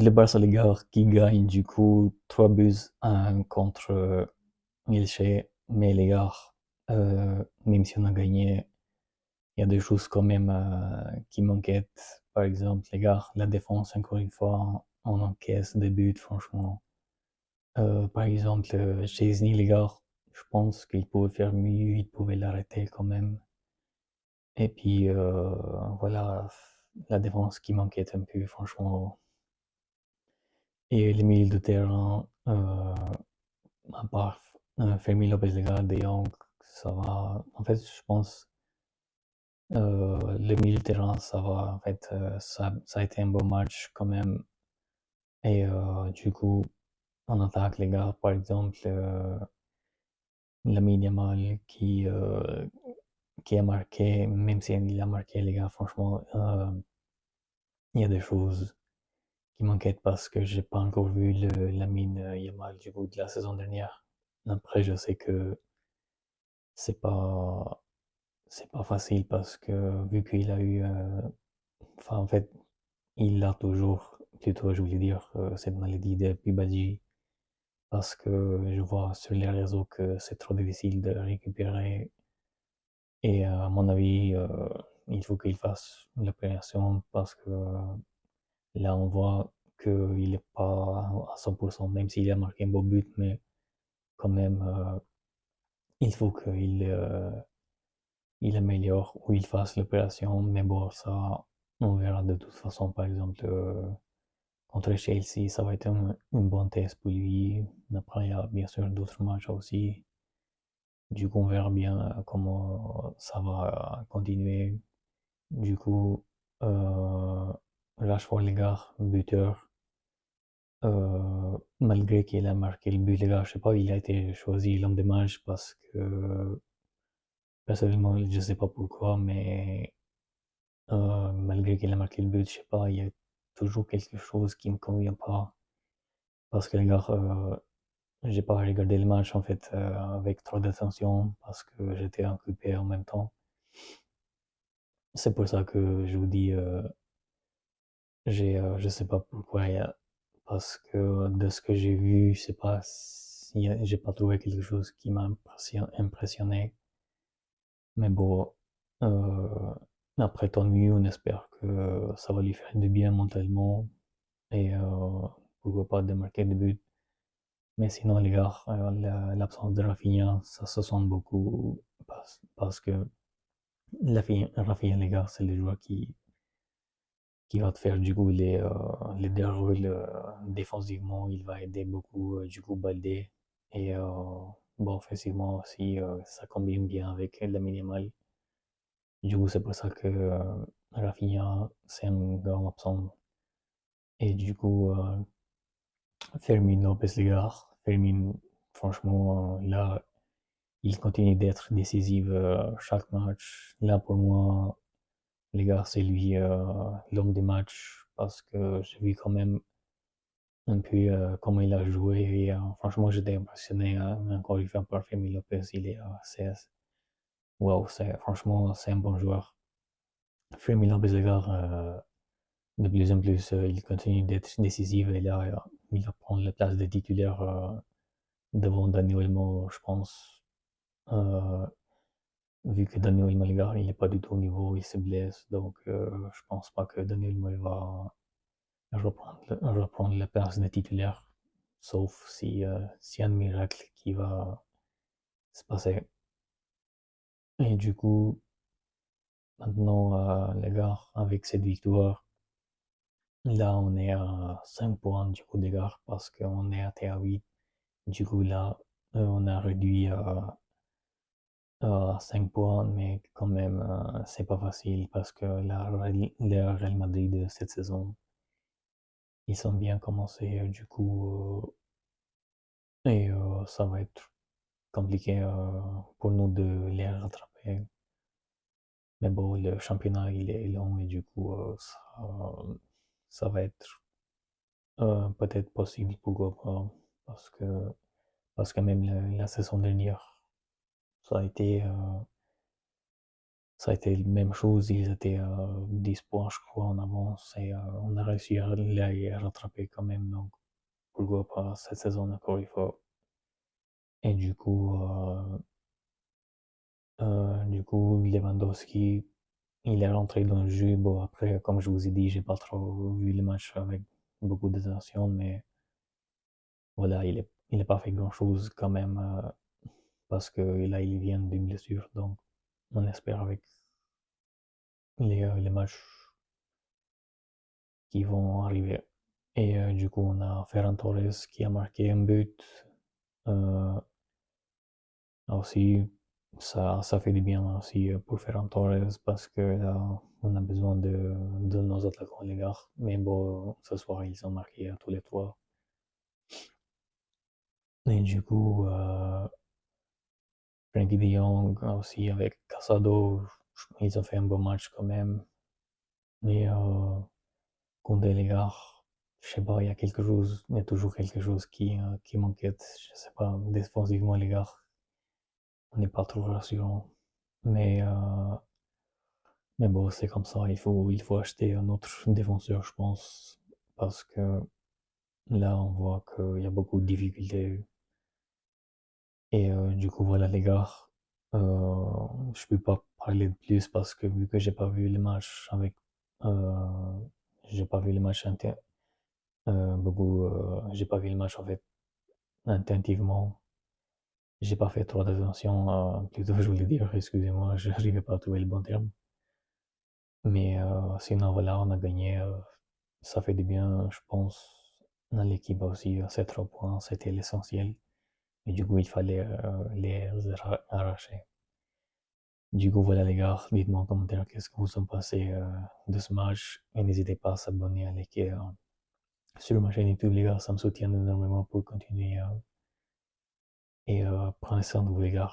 Le Barça, les gars, qui gagne du coup 3 buts à 1 contre Elche. Mais les gars, même si on a gagné, il y a des choses quand même qui m'inquiètent. Par exemple, les gars, la défense, encore une fois, on encaisse des buts, franchement. Par exemple, Chesney, les gars, je pense qu'il pouvait faire mieux, il pouvait l'arrêter quand même. Et puis, voilà, la défense qui m'inquiète un peu, franchement. Et les milieux de terrain, à part Fermi Lopez, les gars, De Jong, ça va. En fait, je pense le milieu de terrain, ça va. En fait, ça a été un beau match quand même. Et du coup, en attaque, les gars, par exemple, Lamine Yamal qui a marqué, même s'il a marqué, les gars, franchement, il y a des choses qui m'inquiètent parce que j'ai pas encore vu le Lamine Yamal du coup de la saison dernière. Après, je sais que c'est pas c'est pas facile parce que vu qu'il a eu, enfin en fait, il a toujours, plutôt je voulais dire, cette maladie de pubalgie parce que je vois sur les réseaux que c'est trop difficile de récupérer et à mon avis, il faut qu'il fasse l'opération parce que là on voit qu'il est pas à 100%, même s'il a marqué un beau but, mais quand même, il faut il améliore ou il fasse l'opération. Mais bon, ça, on verra de toute façon. Par exemple, contre Chelsea, ça va être une bonne test pour lui. Après, il y a bien sûr d'autres matchs aussi. Du coup, on verra bien comment ça va continuer. Du coup, Rashford, les gars, buteur. Malgré qu'il a marqué le but, les gars, je sais pas, il a été choisi l'homme des matchs parce que personnellement, je sais pas pourquoi, mais malgré qu'il a marqué le but, je sais pas, il y a toujours quelque chose qui me convient pas. Parce que les gars, j'ai pas regardé le match en fait avec trop d'attention parce que j'étais occupé en même temps. C'est pour ça que je vous dis, je sais pas pourquoi, parce que de ce que j'ai vu, je sais pas, j'ai pas trouvé quelque chose qui m'a impressionné. Mais bon, euh, après tant mieux, on espère que ça va lui faire du bien mentalement et pourquoi pas de marquer des buts. Mais sinon, les gars, l'absence de Rafinha, ça se sent beaucoup parce que Rafinha, les gars, c'est le joueur qui va te faire du coup les deux rôles défensivement. Il va aider beaucoup du coup Baldé. Et bon, offensivement aussi, ça combine bien avec la minimale. Du coup, c'est pour ça que Rafinha, c'est un grand absent. Et du coup, Fermin Lopez, les gars, Fermin, franchement, là, il continue d'être décisif chaque match. Là, pour moi, les gars, c'est lui l'homme des matchs parce que j'ai vu quand même un peu comment il a joué et franchement, j'étais impressionné encore une fois par Fermin Lopez. Il est wow, franchement, c'est un bon joueur. Fermin Lopez, les gars, de plus en plus, il continue d'être décisif et là, il va prendre la place de titulaire devant Dani Olmo, je pense. Euh, Vu que Daniel Malgar, il n'est pas du tout au niveau, il se blesse, donc je pense pas que Daniel Malgar va reprendre la place de titulaire, sauf si un miracle qui va se passer. Et du coup, maintenant, les gars, avec cette victoire, là, on est à 5 points du coup d'écart parce qu'on est à 8. Du coup, là, on a réduit à 5 points, mais quand même, c'est pas facile parce que le Real Madrid de cette saison, ils sont bien commencés, du coup, et ça va être compliqué pour nous de les rattraper. Mais bon, le championnat, il est long et du coup, ça va être peut-être possible, pourquoi pas, parce que, parce que même la saison dernière, ça a été ça a été la même chose, ils étaient 10 points, je crois, en avance et on a réussi à les rattraper quand même, donc pourquoi pas cette saison encore une fois. Et du coup, Lewandowski, il est rentré dans le jeu. Bon, après, comme je vous ai dit, j'ai pas trop vu le match avec beaucoup d'attention, mais voilà, il est pas fait grand-chose quand même, parce que là, il vient d'une blessure, donc on espère avec les matchs qui vont arriver. Et du coup, on a Ferran Torres qui a marqué un but. Euh, Aussi, ça fait du bien aussi pour Ferran Torres parce que là, on a besoin de nos attaquants, les gars. Mais bon, ce soir, ils ont marqué tous les trois. Et du coup, Frenkie de Jong aussi avec Casado, ils ont fait un bon match quand même. Et contre les gars, je sais pas, il y a quelque chose, il y a toujours quelque chose qui m'inquiète. Je sais pas, défensivement, les gars, on n'est pas trop rassurant. Mais bon, c'est comme ça, il faut acheter un autre défenseur, je pense, parce que là, on voit qu'il y a beaucoup de difficultés. Et du coup, voilà, les gars, je peux pas parler de plus parce que vu que euh, j'ai pas vu le match j'ai pas vu le match en fait attentivement. J'ai pas fait trop d'attention, plutôt, je voulais dire, excusez-moi, je n'arrivais pas à trouver le bon terme. Mais sinon, voilà, on a gagné. Ça fait du bien, je pense. Dans l'équipe aussi, ces 3 points, c'était l'essentiel. Et du coup, il fallait les arracher. Du coup, voilà les gars, dites-moi en commentaire qu'est-ce que vous en pensez de ce match. Et n'hésitez pas à s'abonner à l'équipe sur ma chaîne YouTube, les gars. Ça me soutient énormément pour continuer. Et prenez soin de vous, les gars.